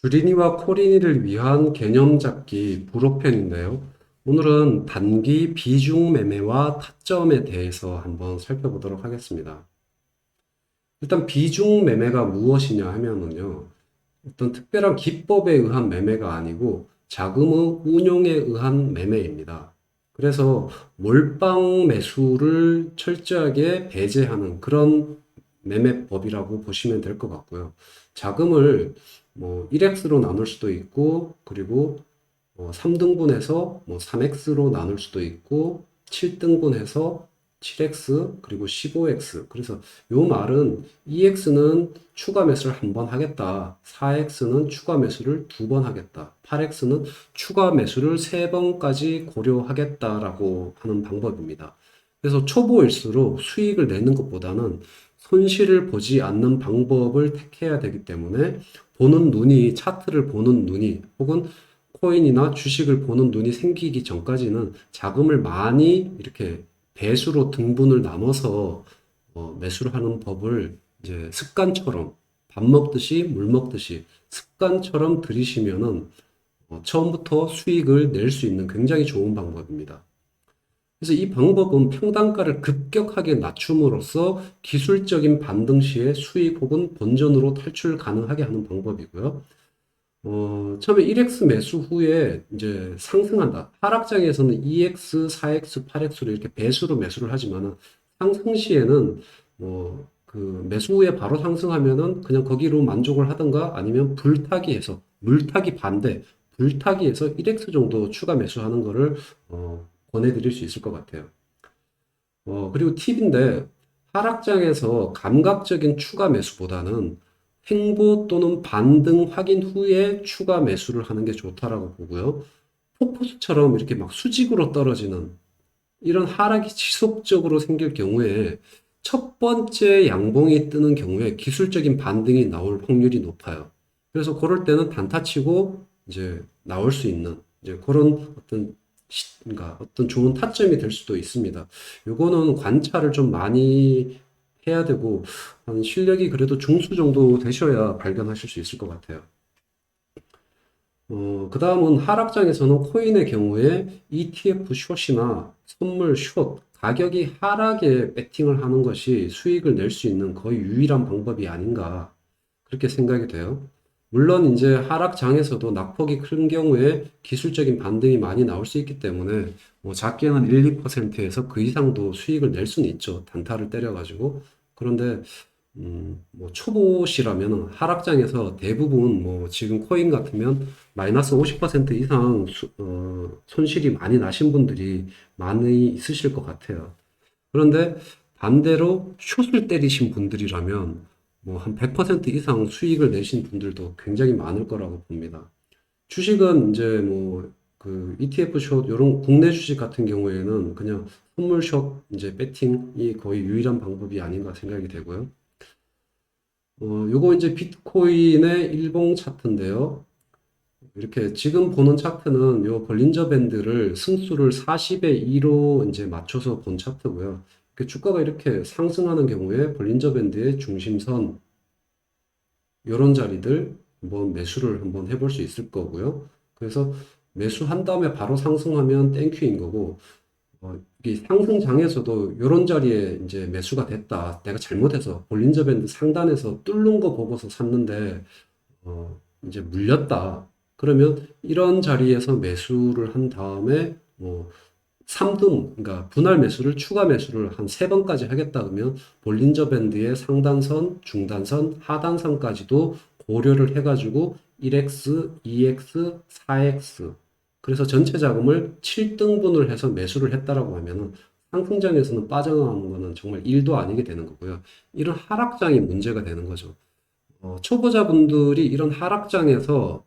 주린이와 코린이를 위한 개념 잡기 부록편인데요. 오늘은 단기 비중 매매와 타점에 대해서 한번 살펴보도록 하겠습니다. 일단 비중 매매가 무엇이냐 하면은요. 어떤 특별한 기법에 의한 매매가 아니고 자금의 운용에 의한 매매입니다. 그래서 몰빵 매수를 철저하게 배제하는 그런 매매법이라고 보시면 될 것 같고요. 자금을 뭐 1x로 나눌 수도 있고, 그리고 3등분해서 뭐 3x로 나눌 수도 있고, 7등분해서 7x 그리고 15x. 그래서 요 말은 2x는 추가 매수를 한 번 하겠다. 4x는 추가 매수를 두 번 하겠다. 8x는 추가 매수를 세 번까지 고려하겠다라고 하는 방법입니다. 그래서 초보일수록 수익을 내는 것보다는 손실을 보지 않는 방법을 택해야 되기 때문에 보는 눈이, 차트를 보는 눈이, 혹은 코인이나 주식을 보는 눈이 생기기 전까지는 자금을 많이 이렇게 배수로 등분을 나눠서 매수를 하는 법을 이제 습관처럼 밥 먹듯이 물 먹듯이 습관처럼 들이시면은 처음부터 수익을 낼 수 있는 굉장히 좋은 방법입니다. 그래서 이 방법은 평단가를 급격하게 낮춤으로써 기술적인 반등 시에 수익 혹은 본전으로 탈출 가능하게 하는 방법이고요. 처음에 1x 매수 후에 이제 상승한다. 하락장에서는 2x, 4x, 8x로 이렇게 배수로 매수를 하지만은 상승 시에는 그 매수 후에 바로 상승하면은 그냥 거기로 만족을 하든가 아니면 불타기 해서 물타기 반대, 불타기 해서 1x 정도 추가 매수하는 거를 권해드릴 수 있을 것 같아요. 그리고 팁인데 하락장에서 감각적인 추가 매수보다는 횡보 또는 반등 확인 후에 추가 매수를 하는 게 좋다라고 보고요. 폭포수처럼 이렇게 막 수직으로 떨어지는 이런 하락이 지속적으로 생길 경우에 첫 번째 양봉이 뜨는 경우에 기술적인 반등이 나올 확률이 높아요. 그래서 그럴 때는 단타 치고 이제 나올 수 있는 이제 그런 어떤 그러니까 어떤 좋은 타점이 될 수도 있습니다. 요거는 관찰을 좀 많이 해야 되고 한 실력이 그래도 중수 정도 되셔야 발견하실 수 있을 것 같아요. 그 다음은 하락장에서는 코인의 경우에 ETF 숏이나 선물 숏, 가격이 하락에 배팅을 하는 것이 수익을 낼 수 있는 거의 유일한 방법이 아닌가, 그렇게 생각이 돼요. 물론 이제 하락장에서도 낙폭이 큰 경우에 기술적인 반등이 많이 나올 수 있기 때문에 뭐 작게는 1, 2%에서 그 이상도 수익을 낼 수는 있죠. 단타를 때려가지고. 그런데 뭐 초보시라면 하락장에서 대부분 뭐 지금 코인 같으면 마이너스 50% 이상 손실이 많이 나신 분들이 많이 있으실 것 같아요. 그런데 반대로 숏을 때리신 분들이라면 뭐 한 100% 이상 수익을 내신 분들도 굉장히 많을 거라고 봅니다. 주식은 이제 뭐 그 ETF 숏 이런 국내 주식 같은 경우에는 그냥 선물 숏 이제 배팅이 거의 유일한 방법이 아닌가 생각이 되고요. 요거 이제 비트코인의 일봉 차트인데요. 이렇게 지금 보는 차트는 요 볼린저 밴드를 승수를 40의 2로 이제 맞춰서 본 차트고요. 주가가 이렇게 상승하는 경우에 볼린저 밴드의 중심선 요런 자리들 한번 매수를 한번 해볼 수 있을 거고요. 그래서 매수한 다음에 바로 상승하면 땡큐인 거고 이게 상승장에서도 요런 자리에 이제 매수가 됐다. 내가 잘못해서 볼린저 밴드 상단에서 뚫는 거 보고서 샀는데 이제 물렸다. 그러면 이런 자리에서 매수를 한 다음에 뭐 3등, 그러니까 분할 매수를 추가 매수를 한 3번까지 하겠다 그러면 볼린저 밴드의 상단선, 중단선, 하단선까지도 고려를 해가지고 1x, 2x, 4x 그래서 전체 자금을 7등분을 해서 매수를 했다라고 하면은 상승장에서는 빠져나오는 거는 정말 일도 아니게 되는 거고요. 이런 하락장이 문제가 되는 거죠. 초보자분들이 이런 하락장에서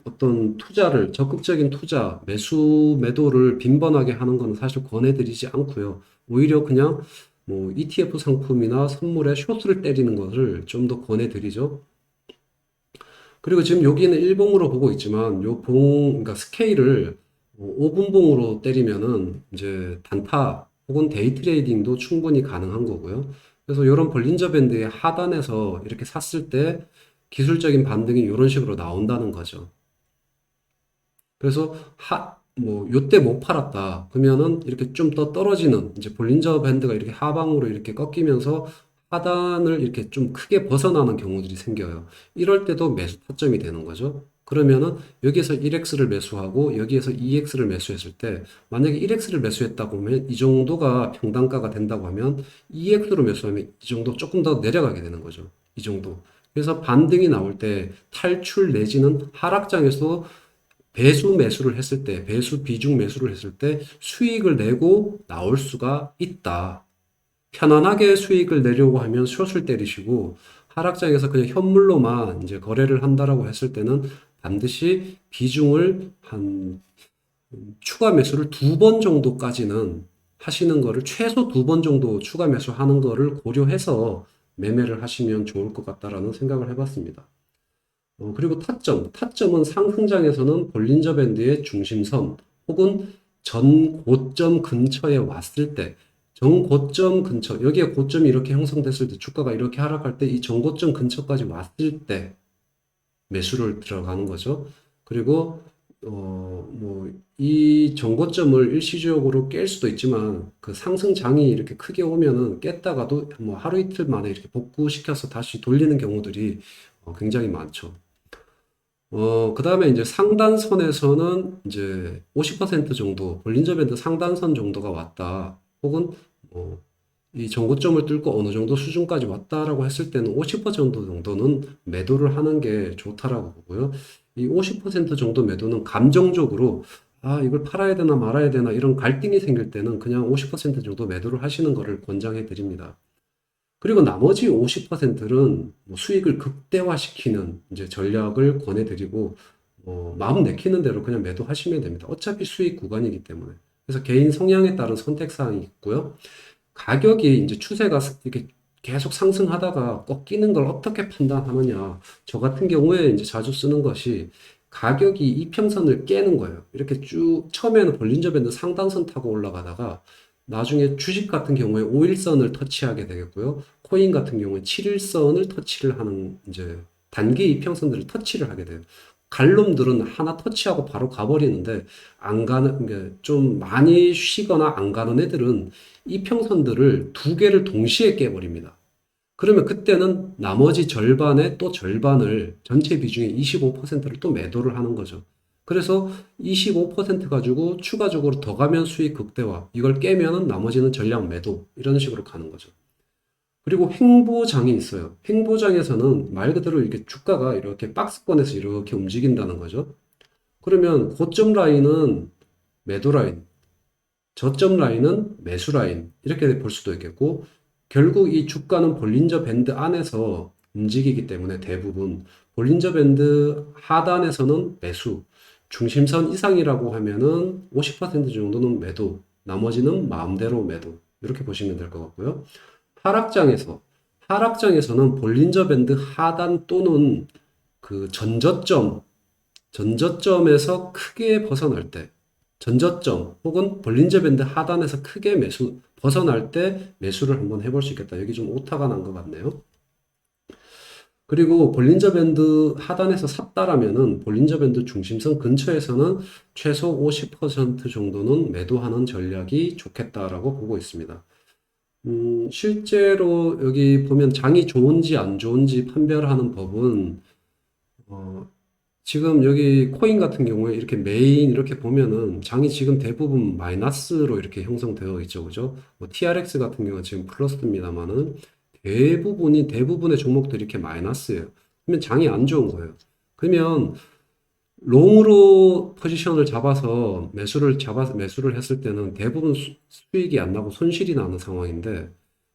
어떤 투자를, 적극적인 투자, 매도를 빈번하게 하는 건 사실 권해드리지 않고요. 오히려 그냥 뭐 ETF 상품이나 선물에 숏을 때리는 것을 좀 더 권해드리죠. 그리고 지금 여기는 일봉으로 보고 있지만 그러니까 스케일을 5분봉으로 때리면은 이제 단타 혹은 데이 트레이딩도 충분히 가능한 거고요. 그래서 이런 볼린저 밴드의 하단에서 이렇게 샀을 때 기술적인 반등이 이런 식으로 나온다는 거죠. 그래서 요때 못 팔았다. 그러면은 이렇게 좀 더 떨어지는, 이제 볼린저 밴드가 이렇게 하방으로 이렇게 꺾이면서 하단을 이렇게 좀 크게 벗어나는 경우들이 생겨요. 이럴 때도 매수 타점이 되는 거죠. 그러면은 여기에서 1x를 매수하고 여기에서 2x를 매수했을 때, 만약에 1x를 매수했다고 하면 이 정도가 평단가가 된다고 하면 2x로 매수하면 이 정도 조금 더 내려가게 되는 거죠. 이 정도. 그래서 반등이 나올 때 탈출 내지는 하락장에서 배수 매수를 했을 때, 배수 비중 매수를 했을 때 수익을 내고 나올 수가 있다. 편안하게 수익을 내려고 하면 숏을 때리시고, 하락장에서 그냥 현물로만 이제 거래를 한다라고 했을 때는 반드시 비중을 추가 매수를 2번 정도까지는 하시는 거를, 최소 2번 정도 추가 매수하는 거를 고려해서 매매를 하시면 좋을 것 같다라는 생각을 해봤습니다. 그리고 타점은 상승장에서는 볼린저 밴드의 중심선 혹은 전 고점 근처에 왔을 때, 전 고점 근처, 여기에 고점이 이렇게 형성됐을 때, 주가가 이렇게 하락할 때, 이 전고점 근처까지 왔을 때 매수를 들어가는 거죠. 그리고 이 전고점을 일시적으로 깰 수도 있지만, 그 상승장이 이렇게 크게 오면은 깼다가도 뭐 하루 이틀 만에 이렇게 복구시켜서 다시 돌리는 경우들이 굉장히 많죠. 그 다음에 이제 상단선에서는 이제 50% 정도, 볼린저 밴드 상단선 정도가 왔다. 혹은, 이 전고점을 뚫고 어느 정도 수준까지 왔다라고 했을 때는 50% 정도는 매도를 하는 게 좋다라고 보고요. 이 50% 정도 매도는 감정적으로, 아, 이걸 팔아야 되나 말아야 되나 이런 갈등이 생길 때는 그냥 50% 정도 매도를 하시는 것을 권장해 드립니다. 그리고 나머지 50%는 뭐 수익을 극대화시키는 이제 전략을 권해드리고, 마음 내키는 대로 그냥 매도하시면 됩니다. 어차피 수익 구간이기 때문에. 그래서 개인 성향에 따른 선택사항이 있고요. 가격이 이제 추세가 이렇게 계속 상승하다가 꺾이는 걸 어떻게 판단하느냐. 저 같은 경우에 이제 자주 쓰는 것이 가격이 이평선을 깨는 거예요. 이렇게 쭉 처음에는 볼린저 밴드 상단선 타고 올라가다가 나중에 주식 같은 경우에 5일선을 터치하게 되겠고요. 코인 같은 경우에 7일선을 터치를 하는 이제 단기 이평선들을 터치를 하게 돼요. 갈 놈들은 하나 터치하고 바로 가버리는데 안 가는 게 좀 많이 쉬거나 안 가는 애들은 이평선들을 두 개를 동시에 깨버립니다. 그러면 그때는 나머지 절반의 또 절반을 전체 비중의 25%를 또 매도를 하는 거죠. 그래서 25% 가지고 추가적으로 더 가면 수익 극대화, 이걸 깨면은 나머지는 전량 매도, 이런 식으로 가는 거죠. 그리고 횡보장이 있어요. 횡보장에서는 말 그대로 이렇게 주가가 이렇게 박스권에서 이렇게 움직인다는 거죠. 그러면 고점 라인은 매도 라인, 저점 라인은 매수 라인, 이렇게 볼 수도 있겠고, 결국 이 주가는 볼린저 밴드 안에서 움직이기 때문에 대부분 볼린저 밴드 하단에서는 매수, 중심선 이상이라고 하면은 50% 정도는 매도, 나머지는 마음대로 매도, 이렇게 보시면 될 것 같고요. 하락장에서, 하락장에서는 볼린저 밴드 하단 또는 그 전저점에서 크게 벗어날 때, 전저점 혹은 볼린저 밴드 하단에서 크게 벗어날 때 매수를 한번 해볼 수 있겠다. 여기 좀 오타가 난 것 같네요. 그리고 볼린저 밴드 하단에서 샀다라면은 볼린저 밴드 중심선 근처에서는 최소 50% 정도는 매도하는 전략이 좋겠다라고 보고 있습니다. 실제로 여기 보면 장이 좋은지 안 좋은지 판별하는 법은, 어, 지금 여기 코인 같은 경우에 이렇게 메인 이렇게 보면은 장이 지금 대부분 마이너스로 이렇게 형성되어 있죠. 그죠? 뭐 TRX 같은 경우는 지금 플러스입니다만은 대부분의 종목들이 이렇게 마이너스예요. 그러면 장이 안 좋은 거예요. 그러면 롱으로 포지션을 잡아서 매수를 했을 때는 대부분 수익이 안 나고 손실이 나는 상황인데,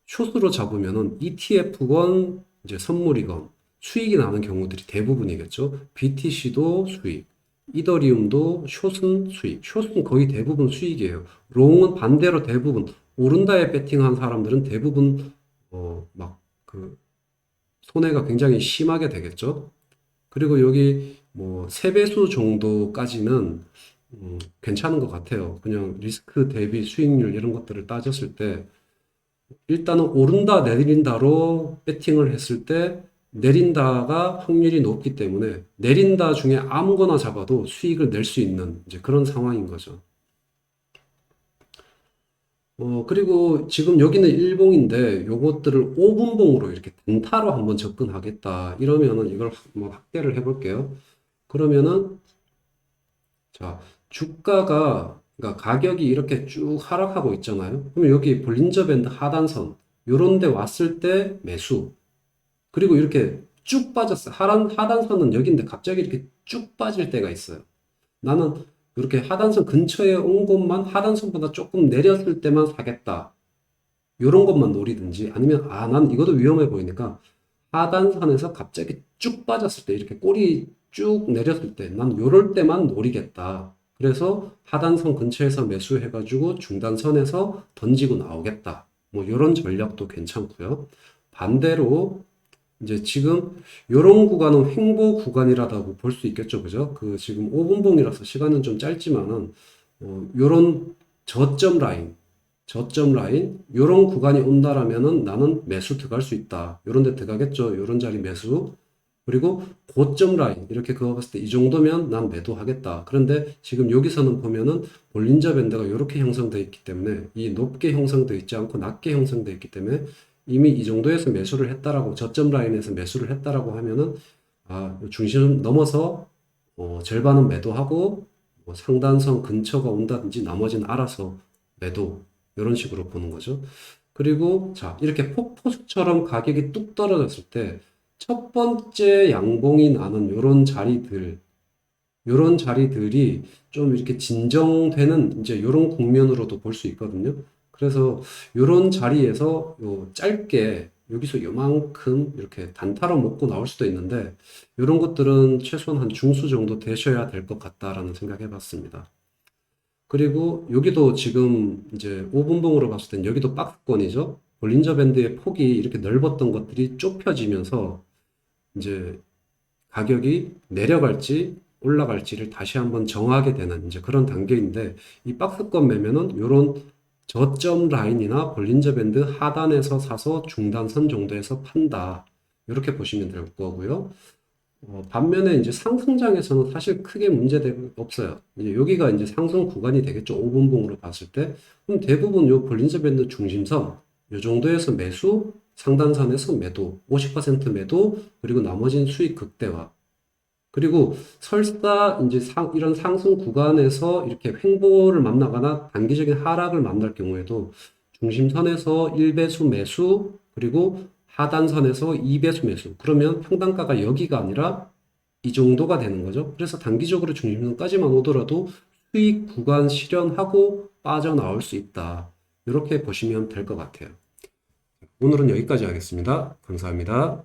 숏으로 잡으면은 ETF건 이제 선물이건 수익이 나는 경우들이 대부분이겠죠. BTC도 수익, 이더리움도 숏은 수익, 숏은 거의 대부분 수익이에요. 롱은 반대로 대부분 오른다에 베팅한 사람들은 대부분 막 그 손해가 굉장히 심하게 되겠죠. 그리고 여기 뭐 세배수 정도까지는 괜찮은 것 같아요. 그냥 리스크 대비 수익률 이런 것들을 따졌을 때 일단은 오른다 내린다로 배팅을 했을 때 내린다가 확률이 높기 때문에 내린다 중에 아무거나 잡아도 수익을 낼 수 있는 이제 그런 상황인 거죠. 그리고 지금 여기는 일봉인데 요것들을 5분봉으로 이렇게 단타로 한번 접근하겠다. 이러면은 이걸 뭐 확대를 해볼게요. 그러면은 자, 주가가 그러니까 가격이 이렇게 쭉 하락하고 있잖아요. 그러면 여기 볼린저 밴드 하단선 요런 데 왔을 때 매수. 그리고 이렇게 쭉 빠졌어요. 하단선은 여기인데 갑자기 이렇게 쭉 빠질 때가 있어요. 나는 이렇게 하단선 근처에 온 곳만 하단선보다 조금 내렸을 때만 사겠다. 이런 것만 노리든지 아니면 난 이것도 위험해 보이니까 하단선에서 갑자기 쭉 빠졌을 때 이렇게 꼬리 쭉 내렸을 때 난 요럴 때만 노리겠다. 그래서 하단선 근처에서 매수해가지고 중단선에서 던지고 나오겠다. 뭐 이런 전략도 괜찮고요. 반대로 이제 지금 요런 구간은 횡보 구간이라고 볼 수 있겠죠. 그죠? 그 지금 5분봉이라서 시간은 좀 짧지만은 요런 저점 라인, 저점 라인 요런 구간이 온다라면은 나는 매수 들어갈 수 있다. 요런 데 들어가겠죠. 요런 자리 매수. 그리고 고점 라인 이렇게 그거 봤을 때 이 정도면 난 매도하겠다. 그런데 지금 여기서는 보면은 볼린저 밴드가 이렇게 형성되어 있기 때문에 이 높게 형성되어 있지 않고 낮게 형성되어 있기 때문에 이미 이 정도에서 매수를 했다라고 저점 라인에서 매수를 했다라고 하면은 중심 넘어서 절반은 매도하고 뭐 상단선 근처가 온다든지 나머지는 알아서 매도 이런 식으로 보는 거죠. 그리고 자 이렇게 폭포수처럼 가격이 뚝 떨어졌을 때 첫 번째 양봉이 나는 요런 자리들이 좀 이렇게 진정되는 이제 요런 국면으로도 볼 수 있거든요. 그래서 요런 자리에서 짧게 여기서 요만큼 이렇게 단타로 먹고 나올 수도 있는데 요런 것들은 최소한 한 중수 정도 되셔야 될 것 같다라는 생각 해봤습니다. 그리고 여기도 지금 이제 5분봉으로 봤을 땐 여기도 박스권이죠. 볼린저 밴드의 폭이 이렇게 넓었던 것들이 좁혀지면서 이제 가격이 내려갈지 올라갈지를 다시 한번 정하게 되는 이제 그런 단계인데 이 박스권 매매는 이런 저점 라인이나 볼린저 밴드 하단에서 사서 중단선 정도에서 판다. 이렇게 보시면 될 거고요. 반면에 이제 상승장에서는 사실 크게 문제 없어요. 이제 여기가 이제 상승 구간이 되겠죠. 5분봉으로 봤을 때. 그럼 대부분 요 볼린저 밴드 중심선, 요 정도에서 매수, 상단선에서 매도, 50% 매도, 그리고 나머지는 수익 극대화. 그리고 설사 이제 이런 상승 구간에서 이렇게 횡보를 만나거나 단기적인 하락을 만날 경우에도 중심선에서 1배수 매수, 그리고 하단선에서 2배수 매수. 그러면 평단가가 여기가 아니라 이 정도가 되는 거죠. 그래서 단기적으로 중심선까지만 오더라도 수익 구간 실현하고 빠져나올 수 있다. 이렇게 보시면 될 것 같아요. 오늘은 여기까지 하겠습니다. 감사합니다.